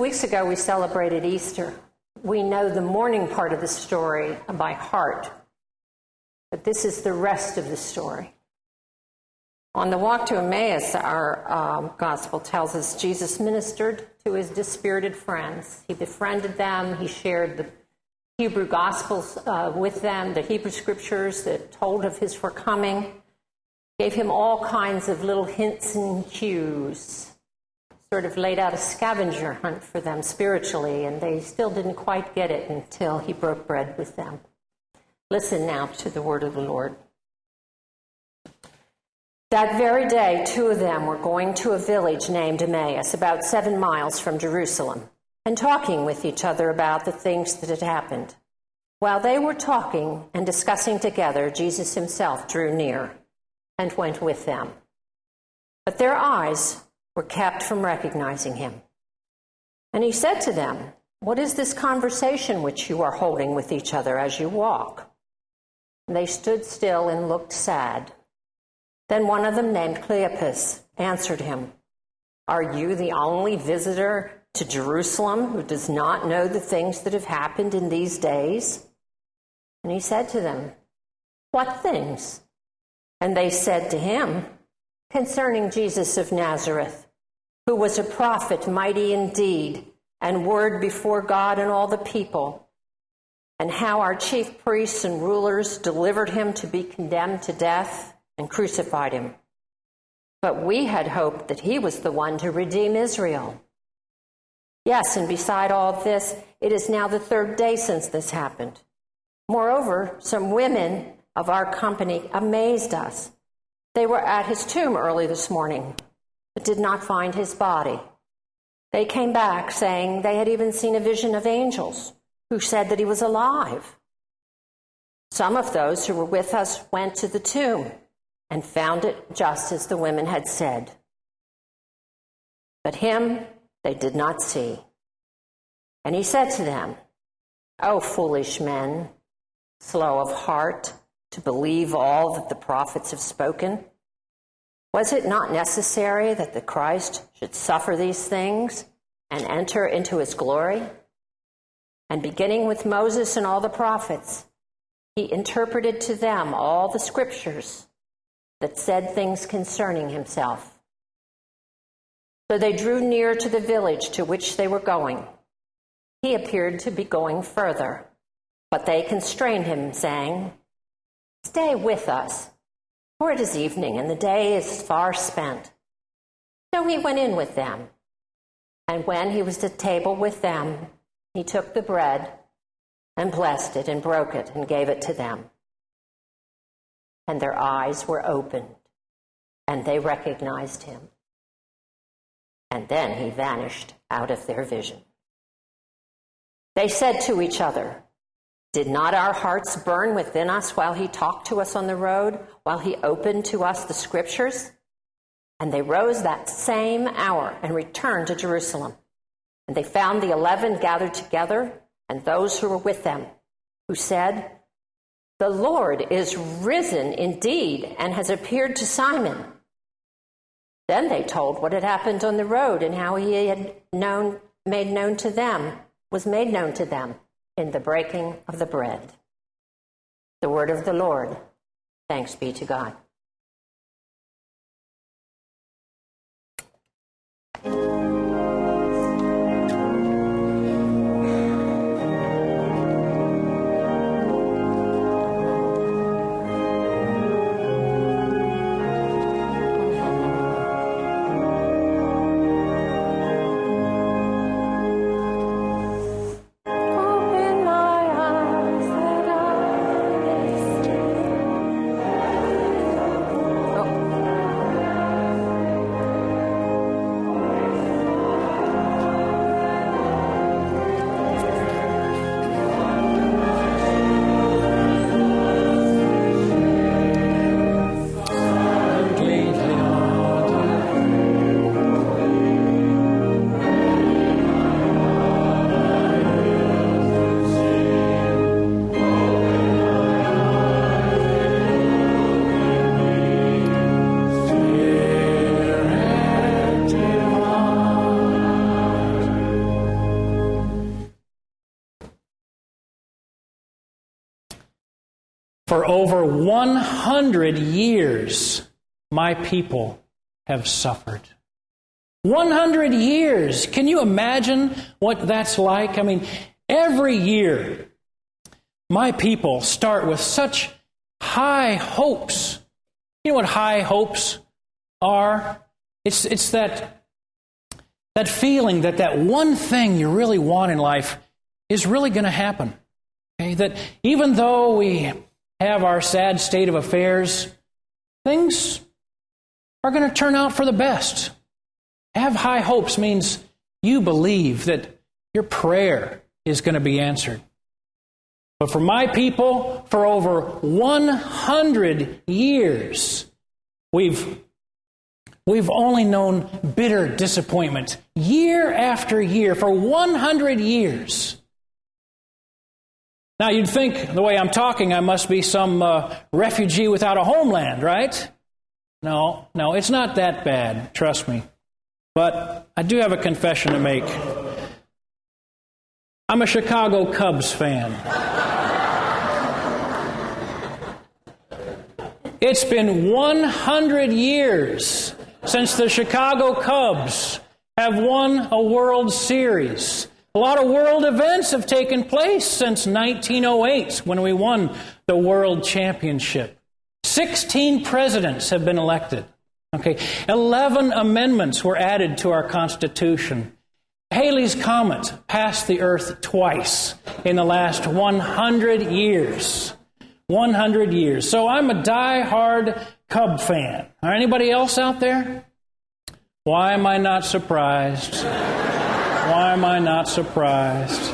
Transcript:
weeks ago, we celebrated Easter. We know the morning part of the story by heart, but this is the rest of the story. On the walk to Emmaus, our gospel tells us Jesus ministered to his dispirited friends. He befriended them. He shared the Hebrew Gospels with them, the Hebrew Scriptures that told of his forthcoming, gave him all kinds of little hints and cues, sort of laid out a scavenger hunt for them spiritually, and they still didn't quite get it until he broke bread with them. Listen now to the word of the Lord. That very day, 2 of them were going to a village named Emmaus, about 7 miles from Jerusalem, and talking with each other about the things that had happened. While they were talking and discussing together, Jesus himself drew near and went with them. But their eyes were kept from recognizing him. And he said to them, "What is this conversation which you are holding with each other as you walk?" And they stood still and looked sad. Then one of them, named Cleopas, answered him, "Are you the only visitor to Jerusalem who does not know the things that have happened in these days?" And he said to them, "What things?" And they said to him, "Concerning Jesus of Nazareth, who was a prophet, mighty in deed and word before God and all the people, and how our chief priests and rulers delivered him to be condemned to death and crucified him. But we had hoped that he was the one to redeem Israel. Yes, and beside all this, it is now the 3rd day since this happened. Moreover, some women of our company amazed us. They were at his tomb early this morning, but did not find his body. They came back saying they had even seen a vision of angels who said that he was alive. Some of those who were with us went to the tomb and found it just as the women had said. But him they did not see. And he said to them, 'O foolish men, slow of heart to believe all that the prophets have spoken. Was it not necessary that the Christ should suffer these things and enter into his glory?' And beginning with Moses and all the prophets, he interpreted to them all the scriptures that said things concerning himself. So they drew near to the village to which they were going. He appeared to be going further, but they constrained him, saying, 'Stay with us, for it is evening and the day is far spent.' So he went in with them, and when he was at table with them, he took the bread and blessed it and broke it and gave it to them. And their eyes were opened, and they recognized him. And then he vanished out of their vision. They said to each other, 'Did not our hearts burn within us while he talked to us on the road, while he opened to us the scriptures?' And they rose that same hour and returned to Jerusalem. And they found the 11 gathered together, and those who were with them, who said, 'The Lord is risen indeed and has appeared to Simon.' Then they told what had happened on the road and how he had was made known to them in the breaking of the bread." The word of the Lord. Thanks be to God. For over 100 years, my people have suffered. 100 years. Can you imagine what that's like? I mean, every year, my people start with such high hopes. You know what high hopes are? It's that feeling that one thing you really want in life is really going to happen. Okay? That even though we have our sad state of affairs, things are going to turn out for the best. Have high hopes means you believe that your prayer is going to be answered. But for my people, for over 100 years, we've only known bitter disappointment year after year for 100 years. Now, you'd think the way I'm talking, I must be some refugee without a homeland, right? No, it's not that bad, trust me. But I do have a confession to make. I'm a Chicago Cubs fan. It's been 100 years since the Chicago Cubs have won a World Series. A lot of world events have taken place since 1908 when we won the World Championship. 16 presidents have been elected. 11 amendments were added to our Constitution. Halley's Comet passed the Earth twice in the last 100 years. 100 years. So I'm a die-hard Cub fan. Are anybody else out there? Why am I not surprised? Why am I not surprised?